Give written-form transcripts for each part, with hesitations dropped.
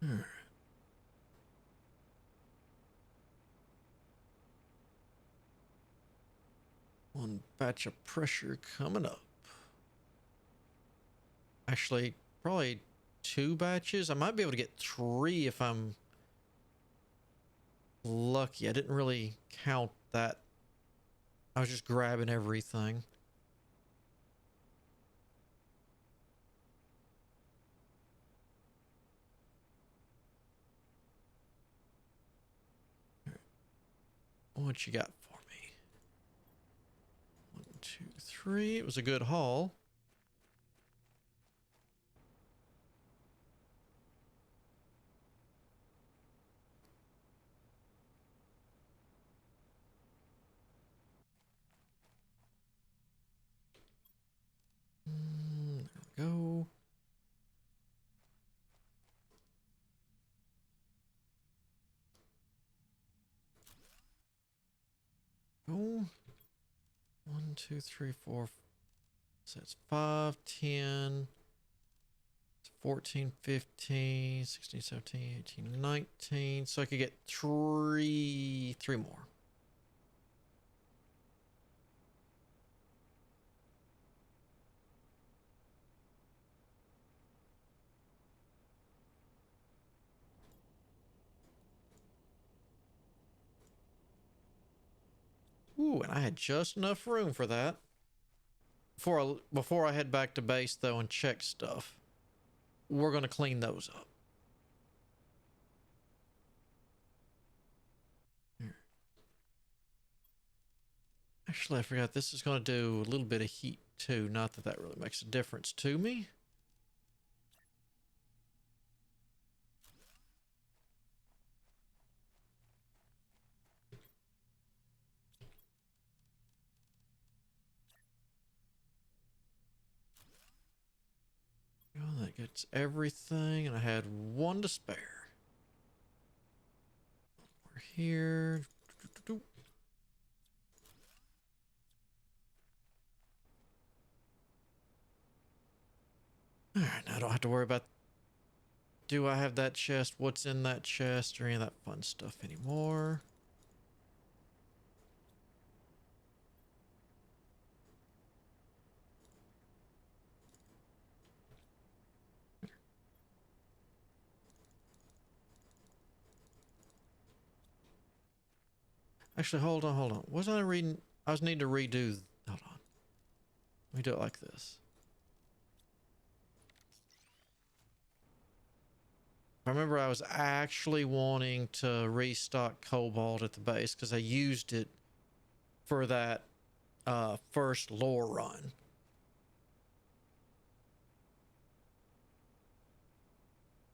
Alright. One batch of pressure coming up. Actually, probably 2 batches. I might be able to get 3 if I'm lucky. I didn't really count that. I was just grabbing everything. What you got for me? 1, 2, 3. It was a good haul. There we go. Go. 1, 2, 3, 4. So that's 5, 10, 14, 15, 16, 17, 18, 19. So I could get three more. Ooh, and I had just enough room for that. Before I head back to base, though, and check stuff, we're going to clean those up. Here. Actually, I forgot this is going to do a little bit of heat, too. Not that that really makes a difference to me. Oh, that gets everything, and I had 1 to spare. We're here. All right, now I don't have to worry about, do I have that chest, what's in that chest, or any of that fun stuff anymore. Actually, hold on. Wasn't I reading? I was needing to redo. Hold on. Let me do it like this. I remember I was actually wanting to restock cobalt at the base because I used it for that first lore run.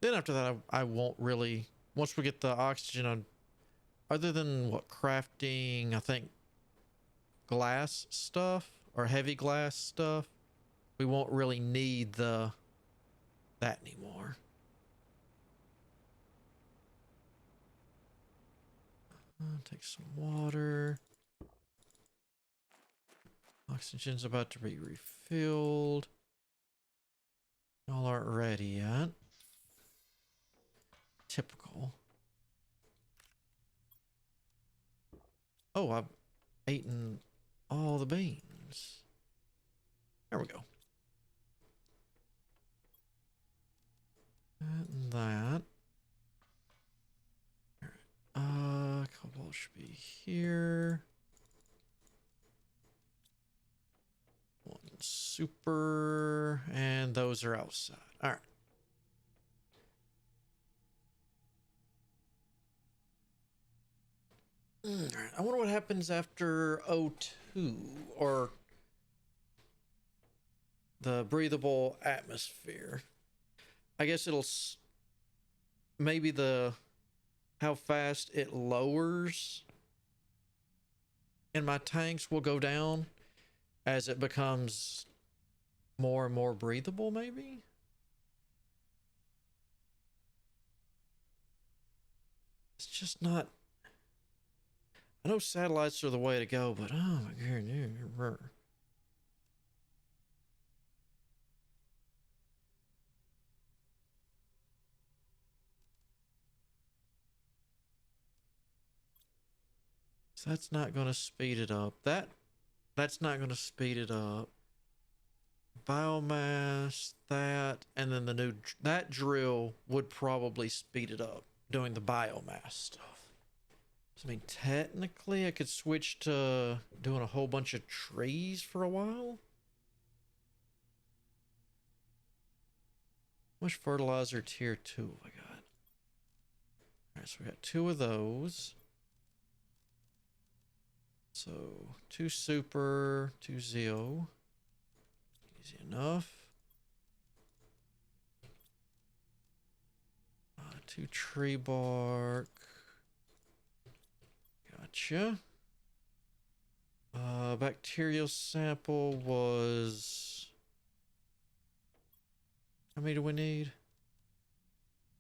Then after that, I won't really. Once we get the oxygen, other than what crafting, I think glass stuff or heavy glass stuff, we won't really need that anymore. Take some water. Oxygen's about to be refilled. Y'all aren't ready yet. Typical. Oh, I've eaten all the beans. There we go. And that. Cobalt should be here. 1 super, and those are outside. All right. All right. I wonder what happens after O2 or the breathable atmosphere. I guess it'll maybe how fast it lowers in my tanks will go down as it becomes more and more breathable, maybe? It's just not. I know satellites are the way to go, but oh my god. That's not going to speed it up. That's not going to speed it up. Biomass, that, and then the new that drill would probably speed it up doing the biomass stuff. So, I mean, technically, I could switch to doing a whole bunch of trees for a while. How much fertilizer tier 2 have I got? Alright, so we got 2 of those. So 2 super, 2 Zeo. Easy enough. 2 tree bark. Gotcha. Bacterial sample was... How many do we need?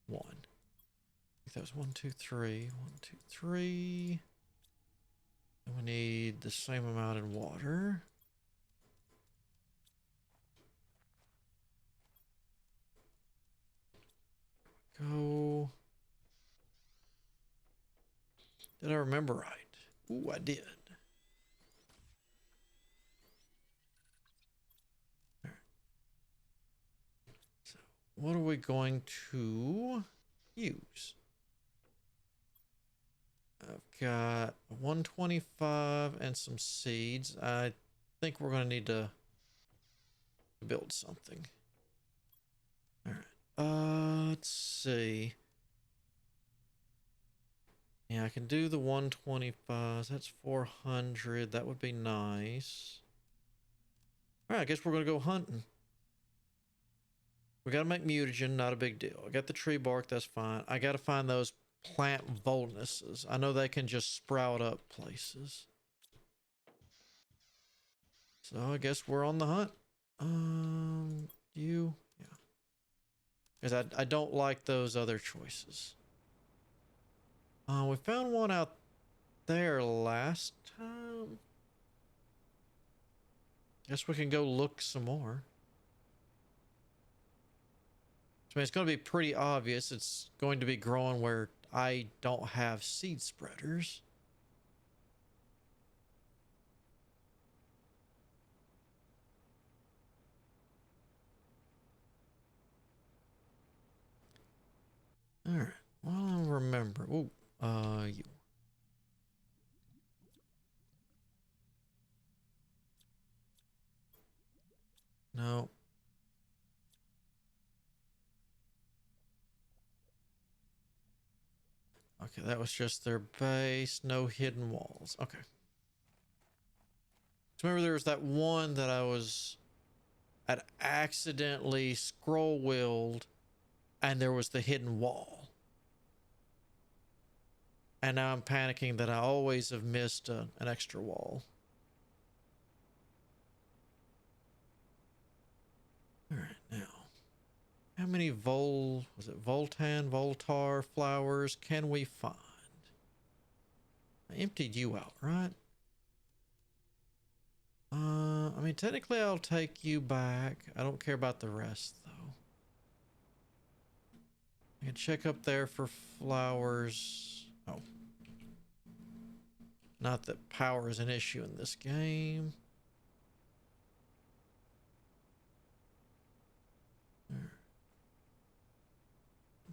1. I think that was 1, 2, 3. 1, 2, 3. And we need the same amount in water. Go. Did I remember right? Ooh, I did. So, what are we going to use? I've got 125 and some seeds. I think we're going to need to build something. All right. Let's see. Yeah, I can do the 125. That's 400. That would be nice. All right, I guess we're going to go hunting. We got to make mutagen, not a big deal. I got the tree bark, that's fine. I got to find those plant vulnuses. I know they can just sprout up places. So I guess we're on the hunt. You, yeah. Because I don't like those other choices. We found one out there last time. Guess we can go look some more. I mean, it's going to be pretty obvious. It's going to be growing where I don't have seed spreaders. All right. Well, I'll remember. Ooh, you. No. Okay, that was just their base. No hidden walls. Okay. So remember there was that one that I'd accidentally scroll wheeled and there was the hidden wall. And now I'm panicking that I always have missed an extra wall. All right, now. How many Voltar flowers can we find? I emptied you out, right? I mean, technically I'll take you back. I don't care about the rest, though. I can check up there for flowers. Oh. Not that power is an issue in this game.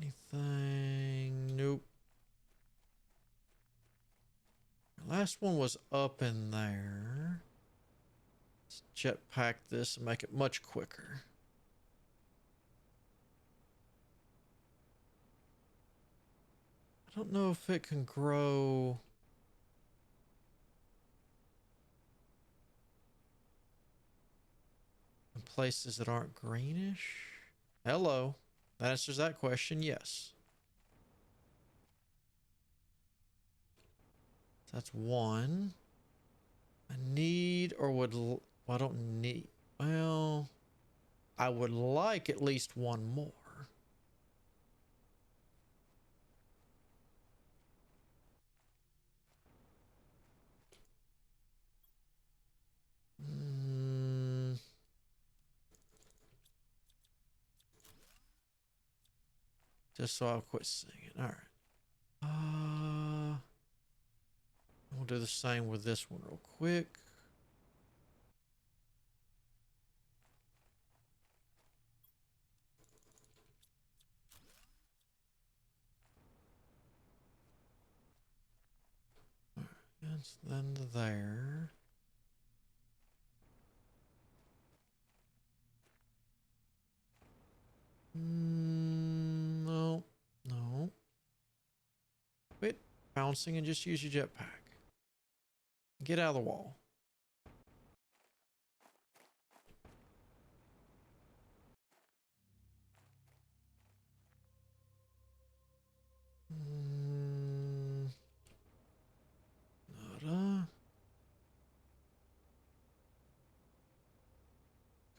Anything? Nope. Last one was up in there. Let's jetpack this and make it much quicker. I don't know if it can grow in places that aren't greenish. Hello. That answers that question, yes. That's one. I need or would... Well, I don't need... Well, I would like at least one more. Just so I'll quit singing. All right. we'll do the same with this one real quick. And then there. No, no. Quit bouncing and just use your jetpack. Get out of the wall. Nada.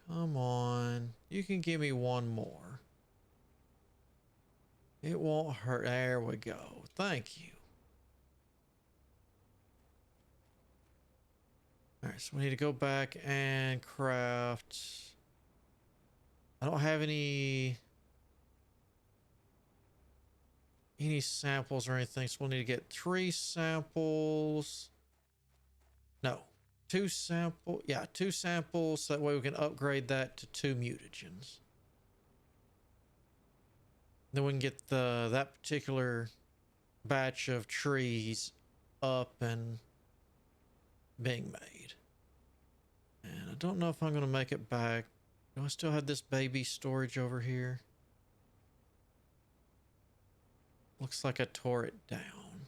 Come on. You can give me one more. It won't hurt. There we go. Thank you. Alright, so we need to go back and craft. I don't have any samples or anything, so we'll need to get 3 samples. No. 2 sample. Yeah, 2 samples. So that way we can upgrade that to 2 mutagens. Then we can get that particular batch of trees up and being made. And I don't know if I'm going to make it back. Do I still have this baby storage over here? Looks like I tore it down.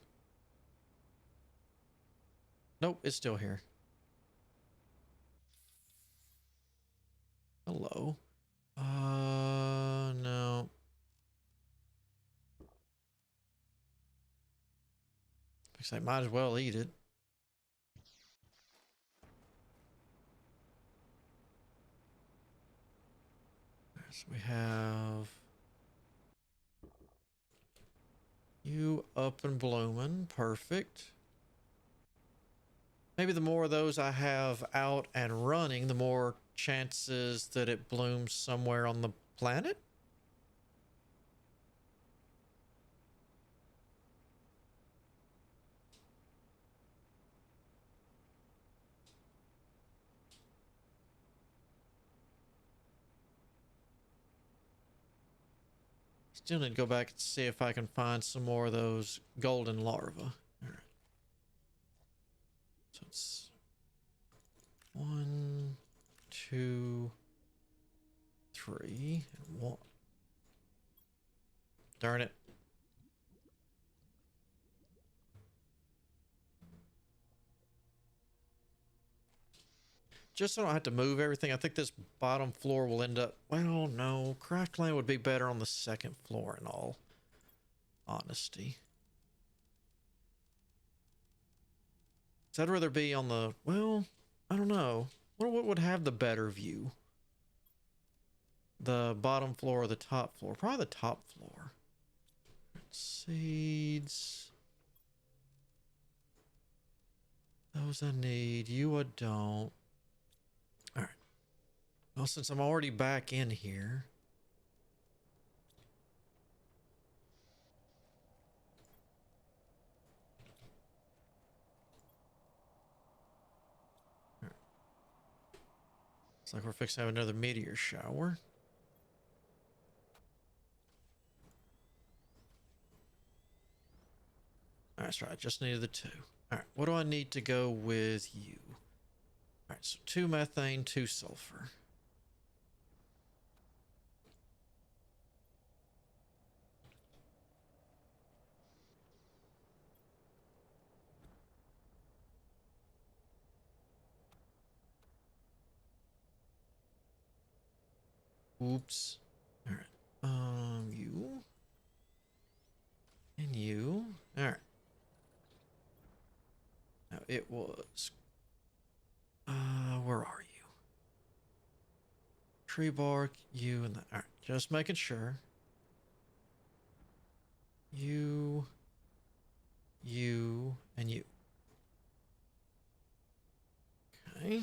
Nope, it's still here. Hello. No. Looks like I might as well eat it. So we have you up and blooming. Perfect. Maybe the more of those I have out and running, the more chances that it blooms somewhere on the planet. Still need to go back and see if I can find some more of those golden larvae. All right. So it's 1, 2, 3, and 1. Darn it. Just so I don't have to move everything, I think this bottom floor will end up... Well, no. Craftland would be better on the 2nd floor in all honesty. So I'd rather be on the... Well, I don't know. What would have the better view? The bottom floor or the top floor? Probably the top floor. Seeds. Those I need. You I don't. Alright. Well, since I'm already back in here... Looks like we're fixing to have another meteor shower. That's right, just needed the 2. Alright, what do I need to go with you? Alright, so 2 methane, 2 sulfur. Oops. Alright. You. And you. Alright. Now it was... where are you? Tree bark, you, and the... Alright, just making sure. You, and you. Okay.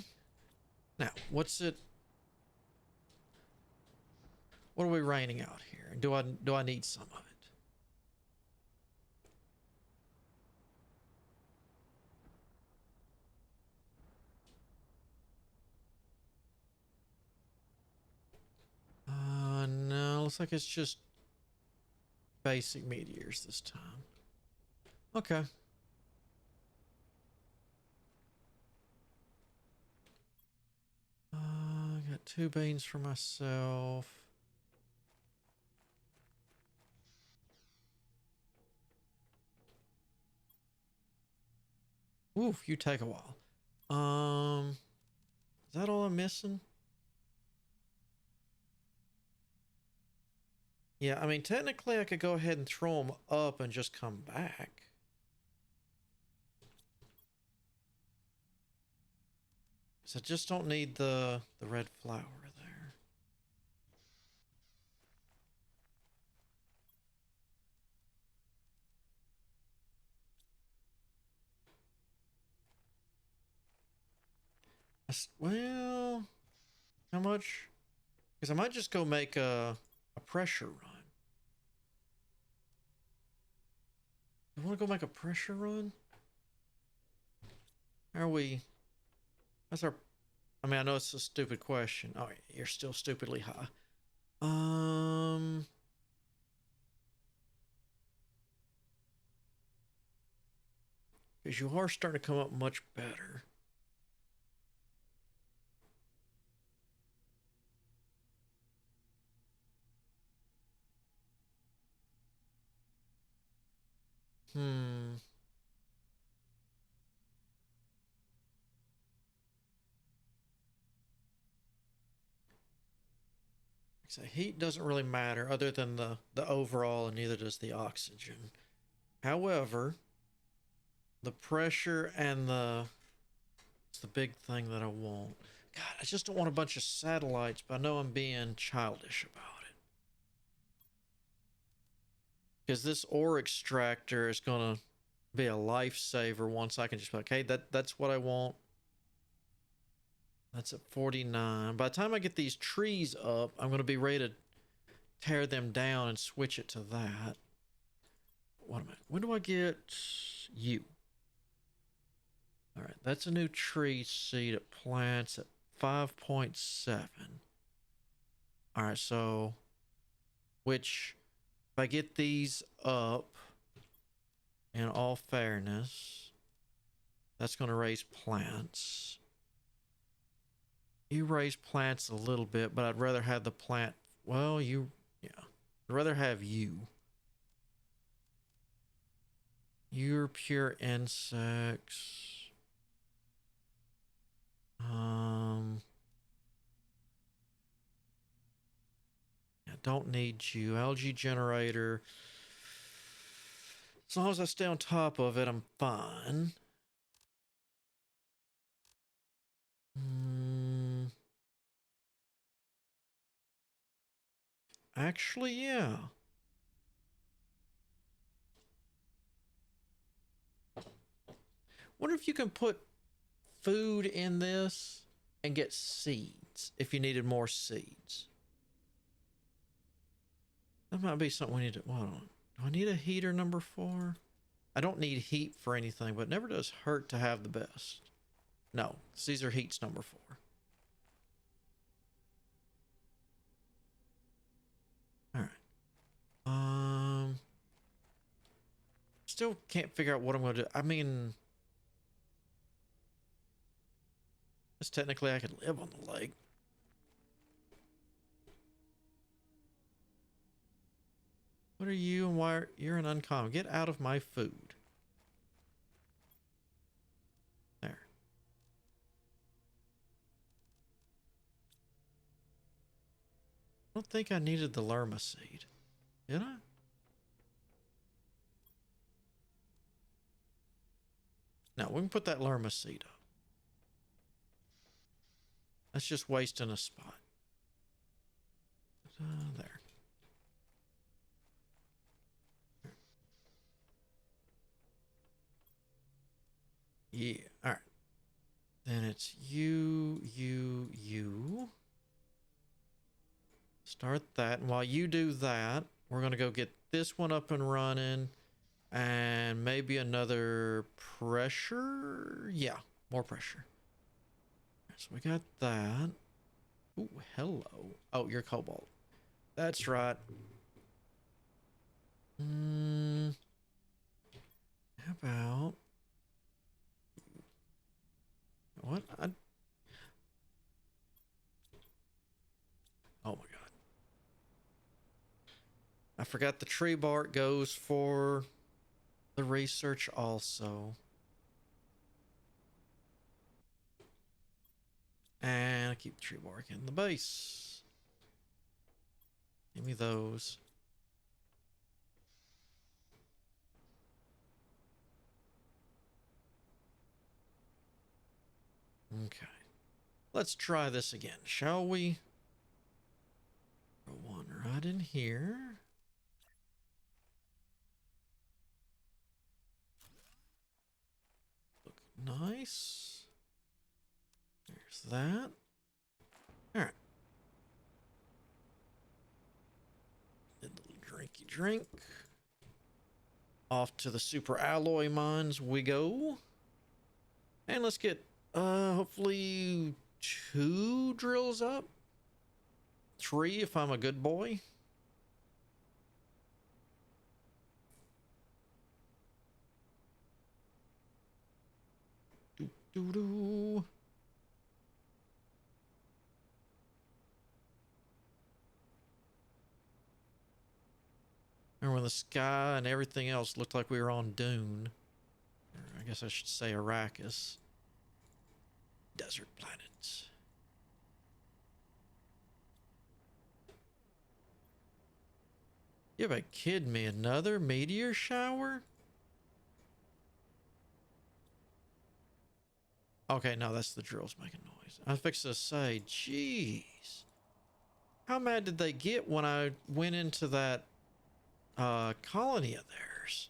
Now, what's it... What are we raining out here? Do I need some of it? No, looks like it's just basic meteors this time. Okay. I got 2 beans for myself. Oof, you take a while. Is that all I'm missing? Yeah, I mean, technically I could go ahead and throw them up and just come back. So I just don't need the red flower there. Well, how much? Because I might just go make a pressure run. You want to go make a pressure run? How are we? That's our. I mean, I know it's a stupid question. Oh, you're still stupidly high. Um, because you are starting to come up much better. Hmm. So heat doesn't really matter other than the overall, and neither does the oxygen. However, the pressure and it's the big thing that I want. God, I just don't want a bunch of satellites, but I know I'm being childish about it. Because this ore extractor is gonna be a lifesaver once I can just be like, hey, that's what I want. That's at 49. By the time I get these trees up, I'm gonna be ready to tear them down and switch it to that. What am I? When do I get you? All right, that's a new tree seed. It plants at 5.7. All right, so which if I get these up, in all fairness, that's going to raise plants. You raise plants a little bit, but I'd rather have the plant. Well, yeah, I'd rather have you. You're pure insects. Um, I don't need you. Algae generator. As long as I stay on top of it, I'm fine. Mm, actually, yeah. Wonder if you can put food in this and get seeds if you needed more seeds. That might be something we need to. Well, do I need a heater number 4? I don't need heat for anything, but it never does hurt to have the best. No, Caesar heat's number 4. All right. Still can't figure out what I'm going to do. I mean, guess technically I could live on the lake. What are you and why you're an uncommon? Get out of my food. There. I don't think I needed the Lerma seed. Did I? No, we can put that Lerma seed up. That's just wasting a spot. There. Yeah. All right. Then it's you. Start that. And while you do that, we're going to go get this one up and running. And maybe another pressure. Yeah, more pressure. So we got that. Ooh, hello. Oh, you're cobalt. That's right. How about what? Oh my god. I forgot the tree bark goes for the research also. And I keep the tree bark in the base. Give me those. Okay. Let's try this again, shall we? Throw one right in here. Look nice. There's that. All right. A little drinky drink. Off to the super alloy mines we go. And let's get hopefully 2 drills up. 3 if I'm a good boy. Doo-doo. Remember when the sky and everything else looked like we were on Dune? Or I guess I should say Arrakis. Desert planets. You ever kidding me? Another meteor shower? Okay, no, that's the drills making noise. I was fixing to say, jeez. How mad did they get when I went into that colony of theirs?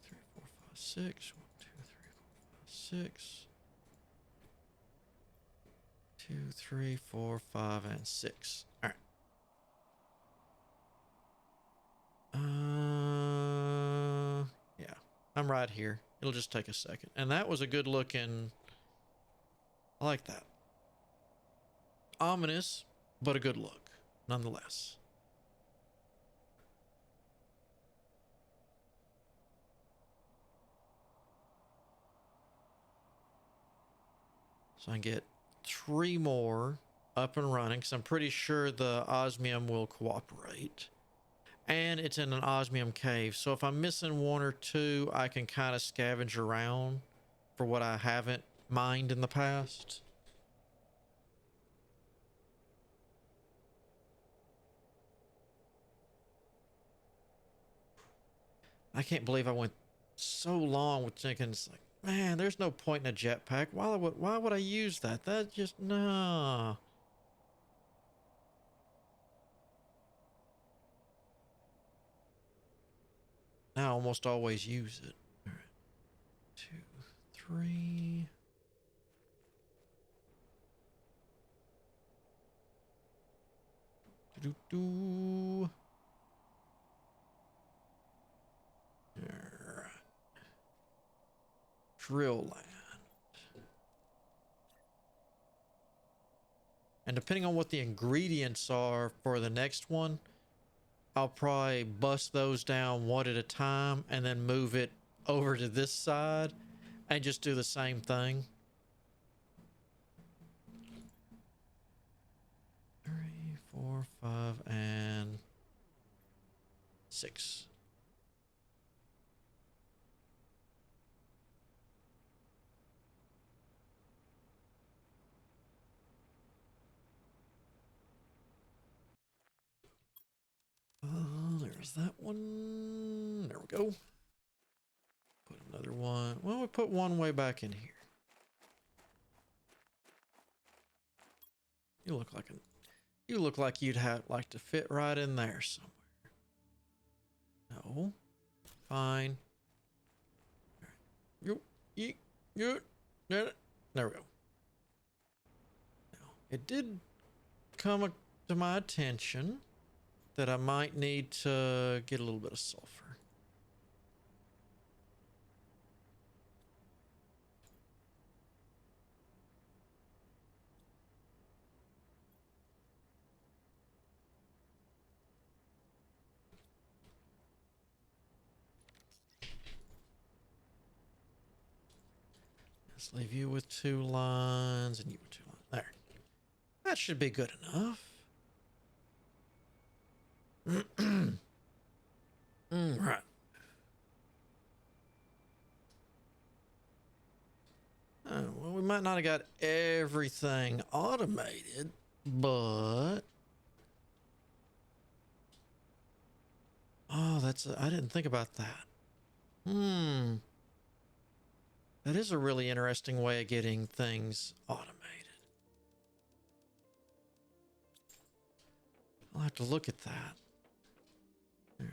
Two, three, four, five, six. 1, 2, 3, 4, 5, 6. 2, 3, 4, 5, and 6. All right. Yeah, I'm right here. It'll just take a second. And that was a good looking. I like that. Ominous, but a good look, nonetheless. So I can get 3 more up and running because I'm pretty sure the osmium will cooperate. And it's in an osmium cave. So if I'm missing 1 or 2, I can kind of scavenge around for what I haven't mined in the past. I can't believe I went so long with thinking, it's like, man, there's no point in a jetpack. Why would I use that? That just, no. I almost always use it. All right. 2, 3. Do-do-do. All right. Drill land. And depending on what the ingredients are for the next one, I'll probably bust those down one at a time and then move it over to this side and just do the same thing. 3, 4, 5, and 6. There's that one. There we go. Put another one. Well, we put one way back in here. You look like you'd have like to fit right in there somewhere. No. Fine. You, you, there we go. Now, it did come to my attention that I might need to get a little bit of sulfur. Let's leave you with 2 lines and you with 2 lines. There. That should be good enough. Right. Well, we might not have got everything automated, but oh, I didn't think about that. That is a really interesting way of getting things automated. I'll have to look at that. All right.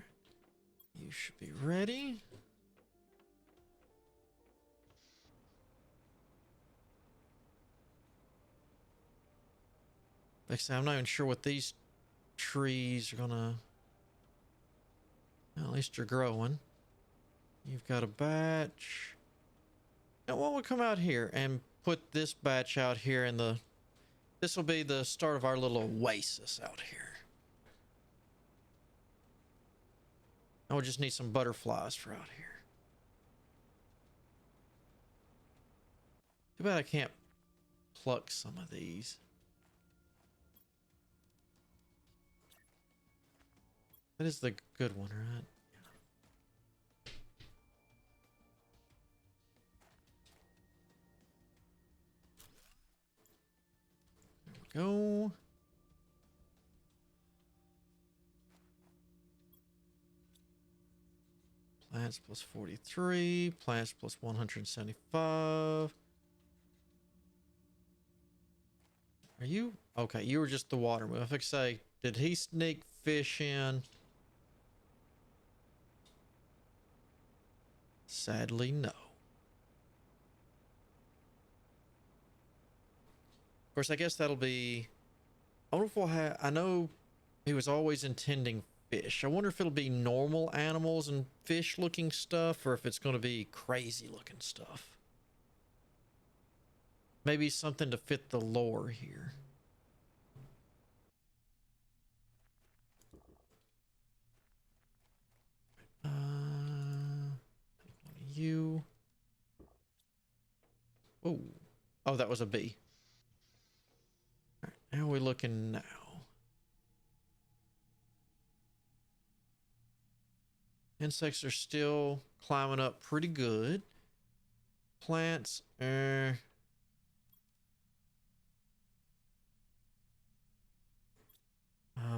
You should be ready. Like I said, I'm not even sure what these trees are gonna. Well, at least you're growing. You've got a batch. Now, what would come out here and put this batch out here in the. This will be the start of our little oasis out here. I would just need some butterflies for out here. Too bad I can't pluck some of these. That is the good one, right? There we go. Plants plus 43. Plants plus 175. Are you? Okay, you were just the water move. If I could say, did he sneak fish in? Sadly, no. Of course, I guess that'll be. I wonder if we'll have. I know he was always intending fish. I wonder if it'll be normal animals and fish looking stuff, or if it's going to be crazy looking stuff. Maybe something to fit the lore here. You. Oh, oh, that was a bee. All right, how are we looking now? Insects are still climbing up pretty good. Plants,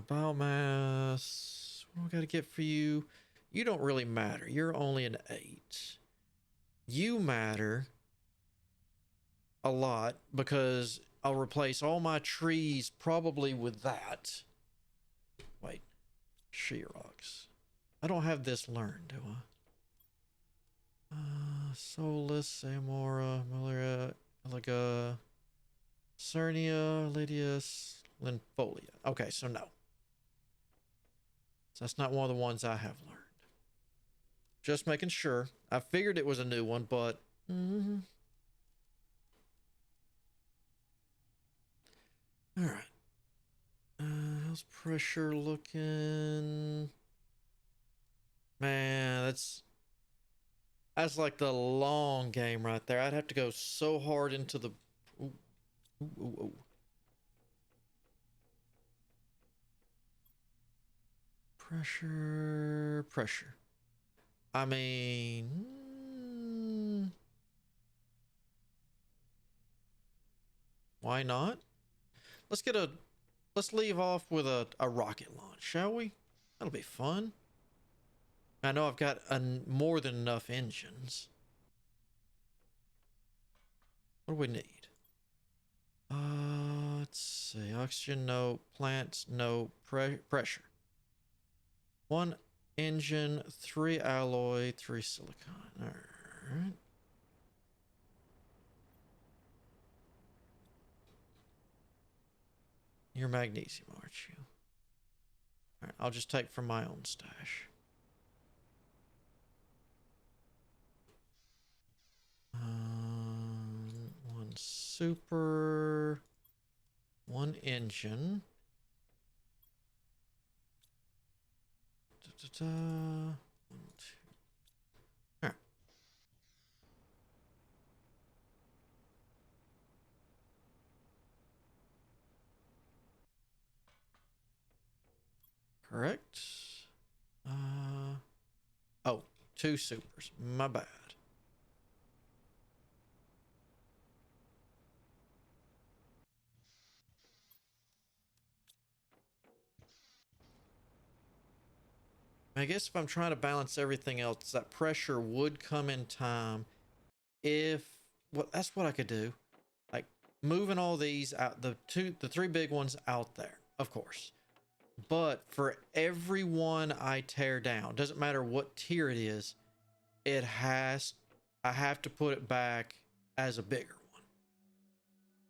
biomass. What do we got to get for you? You don't really matter. You're only an 8. You matter a lot because I'll replace all my trees probably with that. Wait, Sheerox. I don't have this learned, do I? Solus, Amora, Malaria, Elega, Cernia, Lydius, Lympholia. Okay, so no. So that's not one of the ones I have learned. Just making sure. I figured it was a new one, but... All right. How's pressure looking? Man, that's like the long game right there. I'd have to go so hard into the... Ooh, ooh, ooh, ooh. Pressure. I mean... Why not? Let's leave off with a rocket launch, shall we? That'll be fun. I know I've got more than enough engines. What do we need? Let's see. Oxygen, no. Plants, no. Pressure. 1 engine, 3 alloy, 3 silicon. All right. You're magnesium, aren't you? All right, I'll just take from my own stash. 1 super, 1 engine. Da, da, da. 1, 2. All right. correct? Oh, 2 supers. My bad. I guess if I'm trying to balance everything else, that pressure would come in time if, well, that's what I could do. Like moving all these out, the 3 big ones out there, of course. But for every one I tear down, doesn't matter what tier it is, it has, I have to put it back as a bigger one.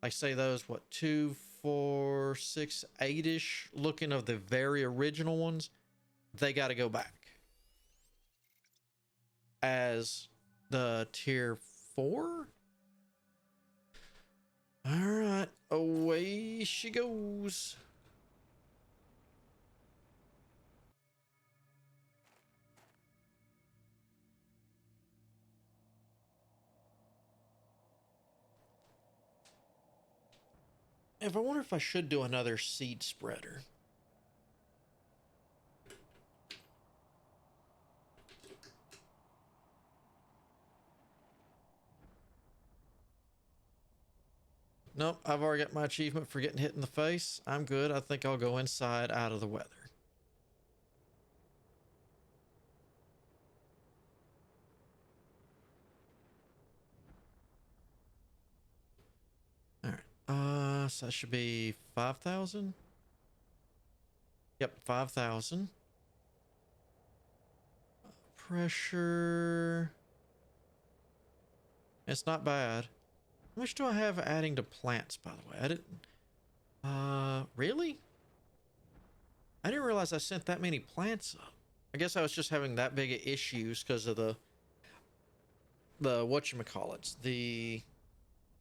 Like say those, what, 2, 4, 6, 8-ish looking of the very original ones, they got to go back as the tier 4. All right, away she goes. If I wonder if I should do another seed spreader. Nope, I've already got my achievement for getting hit in the face. I'm good. I think I'll go inside out of the weather. All right. So that should be 5,000. Yep, 5,000. Pressure. It's not bad. How much do I have adding to plants, by the way? I didn't. Really? I didn't realize I sent that many plants up. I guess I was just having that big of issues because of the whatchamacallits, the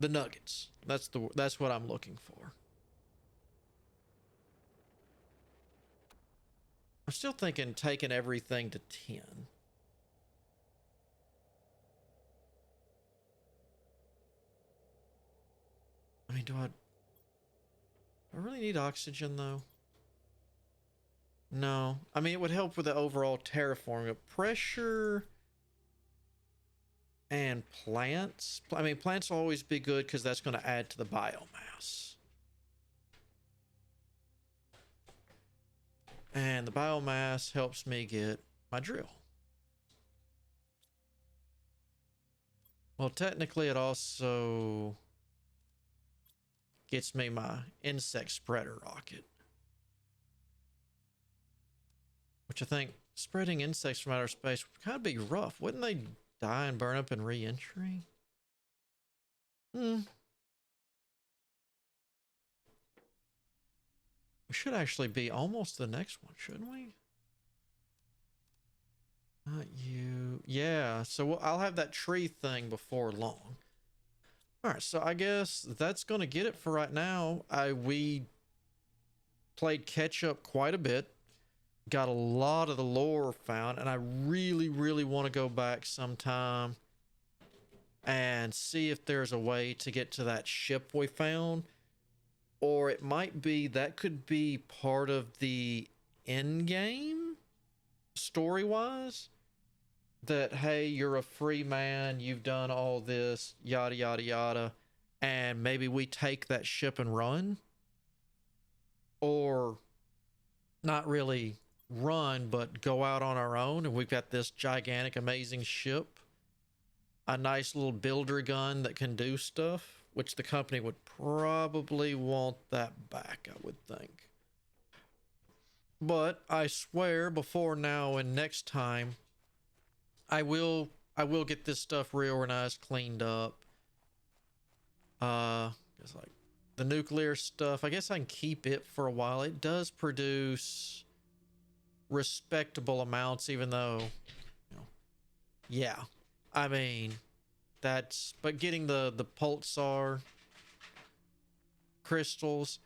nuggets. That's what I'm looking for. I'm still thinking taking everything to 10. I mean, do I really need oxygen though? No. I mean, it would help with the overall terraforming. But pressure and plants. I mean, plants will always be good because that's going to add to the biomass. And the biomass helps me get my drill. Well, technically it also gets me my insect spreader rocket. Which I think spreading insects from outer space would kind of be rough. Wouldn't they die and burn up in re-entry? We should actually be almost the next one, shouldn't we? Not you. Yeah, so I'll have that tree thing before long. All right, so I guess that's going to get it for right now. We played catch up quite a bit. Got a lot of the lore found, and I really, really want to go back sometime and see if there's a way to get to that ship we found. Or it might be that could be part of the end game story wise. That, hey, you're a free man, you've done all this, yada, yada, yada, and maybe we take that ship and run. Or not really run, but go out on our own, and we've got this gigantic, amazing ship, a nice little builder gun that can do stuff, which the company would probably want that back, I would think. But I swear, before now and next time, I will get this stuff reorganized, cleaned up. It's like the nuclear stuff. I guess I can keep it for a while. It does produce respectable amounts, even though, you know, yeah. I mean, but getting the pulsar crystals,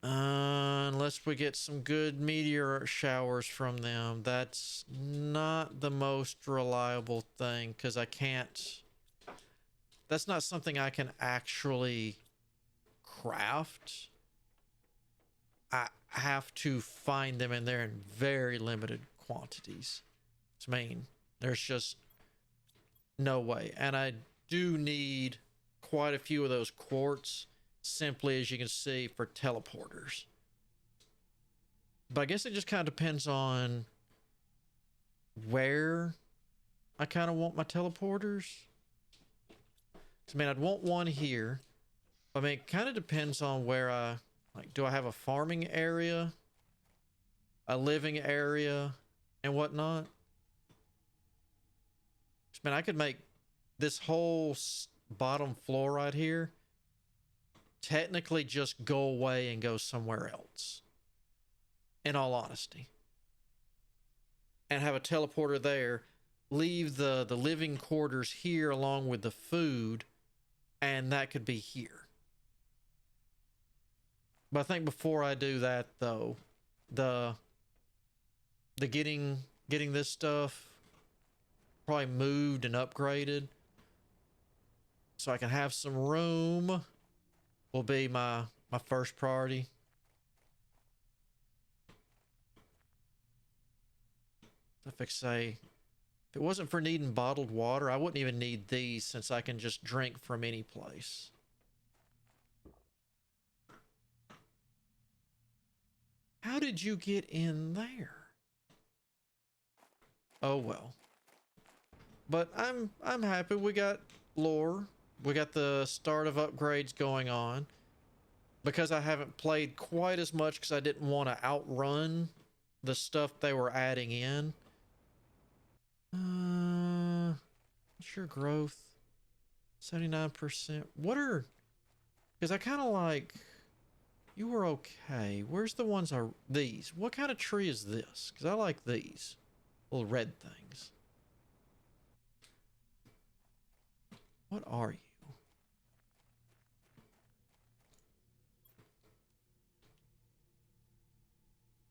unless we get some good meteor showers from them, that's not the most reliable thing, because that's not something I can actually craft. have to find them, and they're in very limited quantities. I mean, there's just no way. And I do need quite a few of those quartz, simply as you can see, for teleporters. But I guess it just kind of depends on where I kind of want my teleporters. I mean, I'd want one here. I mean, it kind of depends on where I, like, do I have a farming area, a living area, and whatnot? I mean, I could make this whole bottom floor right here technically just go away and go somewhere else, in all honesty. And have a teleporter there, leave the living quarters here along with the food, and that could be here. But I think before I do that, though, the getting this stuff probably moved and upgraded so I can have some room will be my first priority. If if it wasn't for needing bottled water, I wouldn't even need these, since I can just drink from any place. How did you get in there? Oh well. But I'm happy we got lore. We got the start of upgrades going on. Because I haven't played quite as much, because I didn't want to outrun the stuff they were adding in. Sure, growth 79%. What are, because I kind of like, you were okay. Where's the ones are these? What kind of tree is this? Because I like these little red things. What are you?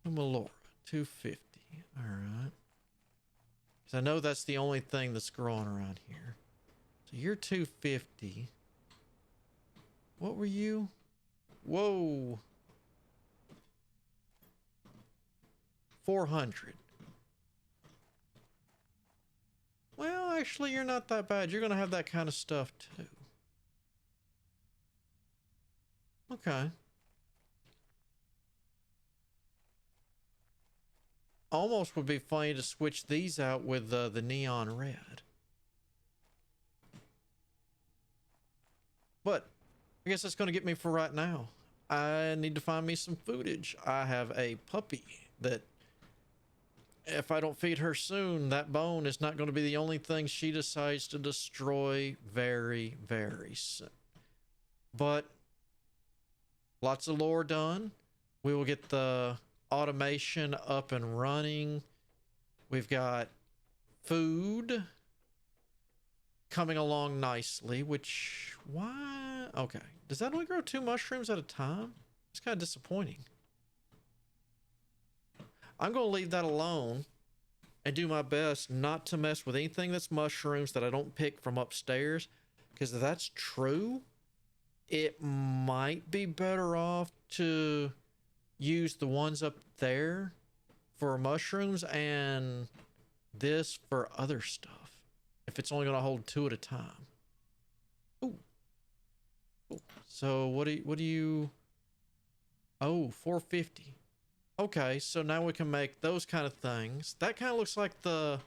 Melora, 250. All right. Because I know that's the only thing that's growing around here. So you're 250. What were you? Whoa. 400. Well, actually, you're not that bad. You're going to have that kind of stuff, too. Okay. Almost would be funny to switch these out with the neon red. But I guess that's going to get me for right now. I need to find me some foodage. I have a puppy that, if I don't feed her soon, that bone is not going to be the only thing she decides to destroy very, very soon. But lots of lore done. We will get the automation up and running. We've got food coming along nicely, which, why? Okay. Does that only grow 2 mushrooms at a time? It's kind of disappointing. I'm going to leave that alone and do my best not to mess with anything that's mushrooms that I don't pick from upstairs. Because if that's true, it might be better off to use the ones up there for mushrooms and this for other stuff, if it's only going to hold 2 at a time. Ooh. So what do you, oh, 450. Okay, so now we can make those kind of things. That kind of looks like the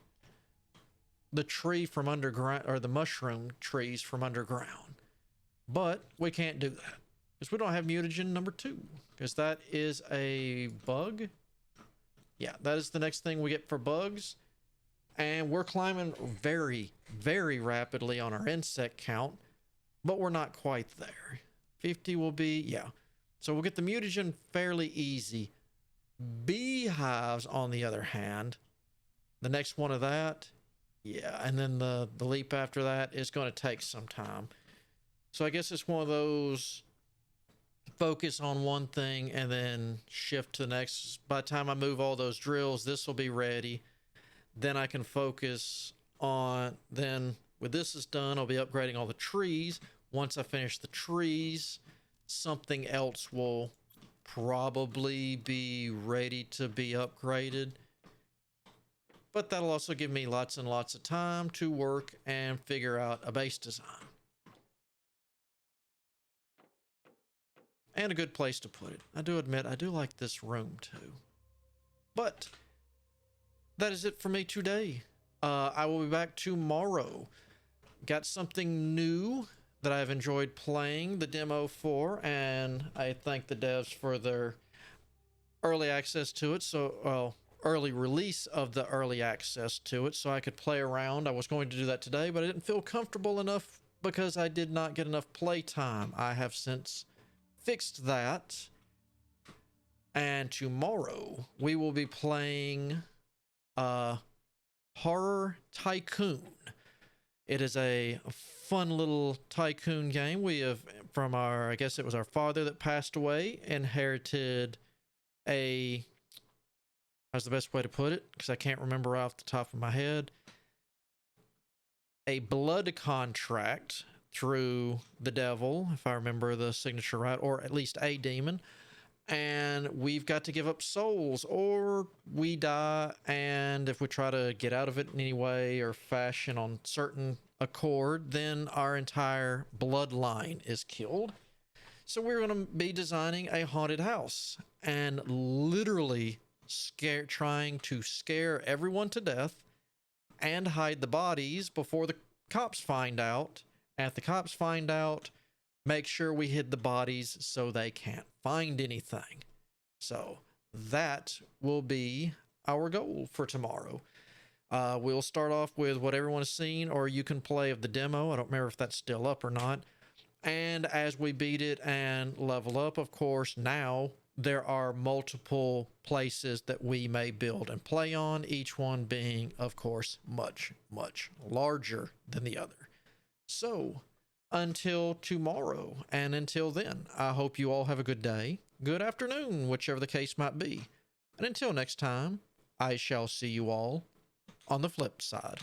tree from underground, or the mushroom trees from underground. But we can't do that because we don't have mutagen number 2, because that is a bug. Yeah, that is the next thing we get for bugs. And we're climbing very, very rapidly on our insect count, but we're not quite there. 50 will be, yeah. So we'll get the mutagen fairly easy. Beehives, on the other hand, the next one of that, yeah, and then the leap after that is going to take some time. So I guess it's one of those, focus on one thing and then shift to the next. By the time I move all those drills, this will be ready. Then I can focus on, then when this is done, I'll be upgrading all the trees. Once I finish the trees, something else will probably be ready to be upgraded. But that'll also give me lots and lots of time to work and figure out a base design. And a good place to put it. I do admit, I do like this room too. But that is it for me today. I will be back tomorrow. Got something new that I've enjoyed playing the demo for, and I thank the devs for their early access to it. So, well, early release of the early access to it so I could play around. I was going to do that today, but I didn't feel comfortable enough because I did not get enough play time. I have since fixed that. And tomorrow we will be playing Horror Tycoon. It is a fun little tycoon game. We have, from our, I guess it was our father that passed away, inherited a, how's the best way to put it? Because I can't remember off the top of my head. A blood contract through the devil, if I remember the signature right, or at least a demon. And we've got to give up souls or we die. And if we try to get out of it in any way or fashion on certain accord, then our entire bloodline is killed. So we're going to be designing a haunted house and literally trying to scare everyone to death and hide the bodies before the cops find out. And if the cops find out, make sure we hid the bodies so they can't find anything. So that will be our goal for tomorrow. We'll start off with what everyone has seen, or you can play of the demo. I don't remember if that's still up or not. And as we beat it and level up, of course, now there are multiple places that we may build and play on, each one being, of course, much, much larger than the other. So until tomorrow, and until then, I hope you all have a good day, good afternoon, whichever the case might be. And until next time, I shall see you all on the flip side.